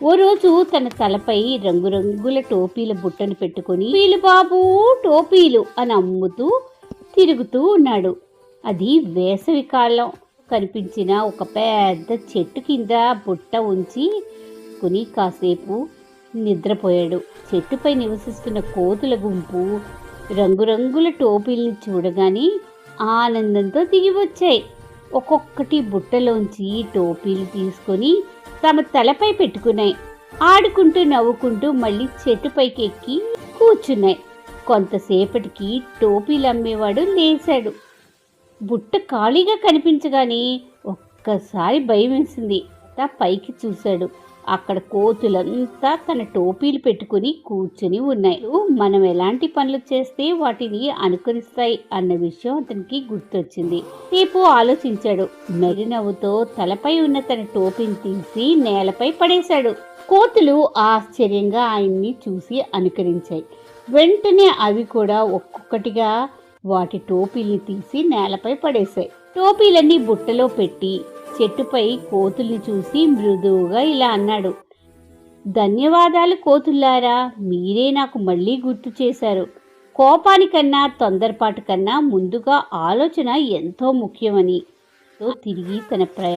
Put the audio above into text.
ఓ రోజు తన తలపై రంగురంగుల టోపీల బుట్టను పెట్టుకుని "వీలు బాబు టోపీలు" అని అమ్ముతూ తిరుగుతూ ఉన్నాడు. అది వేసవి కాలం కనిపించిన ఒక పెద్ద చెట్టు కింద బుట్ట ఉంచి కాసేపు నిద్రపోయాడు. చెట్టుపై నివసిస్తున్న కోతుల గుంపు రంగురంగుల టోపీల్ని చూడగానే ఆనందంతో దిగి వచ్చాయి. ఒక్కొక్కటి బుట్టలోంచి టోపీలు తీసుకొని తమ తలపై పెట్టుకున్నాయి. ఆడుకుంటూ నవ్వుకుంటూ మళ్ళీ చెట్టుపైకి ఎక్కి కూర్చున్నాయి. కొంతసేపటికి టోపీలు అమ్మేవాడు లేచాడు. బుట్ట ఖాళీగా కనిపించగానే ఒక్కసారి భయం వేసింది. పైకి చూశాడు. అక్కడ కోతులంతా తన టోపీలు పెట్టుకుని కూర్చుని ఉన్నాయి. మనం ఎలాంటి పనులు చేస్తే వాటిని అనుకరిస్తాయి అన్న విషయం అతనికి గుర్తొచ్చింది. సేపు ఆలోచించాడు. మెరినవ్వుతో తలపై ఉన్న తన టోపీని తీసి నేలపై పడేశాడు. కోతులు ఆశ్చర్యంగా ఆయన్ని చూసి అనుకరించాయి. వెంటనే అవి కూడా ఒక్కొక్కటిగా వాటి టోపీల్ని తీసి నేలపై పడేశాయి. టోపీలన్నీ బుట్టలో పెట్టి చెట్టుపై కోతుల్ని చూసి మృదువుగా ఇలా అన్నాడు: "ధన్యవాదాలు కోతుల్లారా, మీరే నాకు మళ్ళీ గుర్తు చేశారు. కోపానికన్నా తొందరపాటు కన్నా ముందుగా ఆలోచన ఎంతో ముఖ్యమని." తిరిగి తన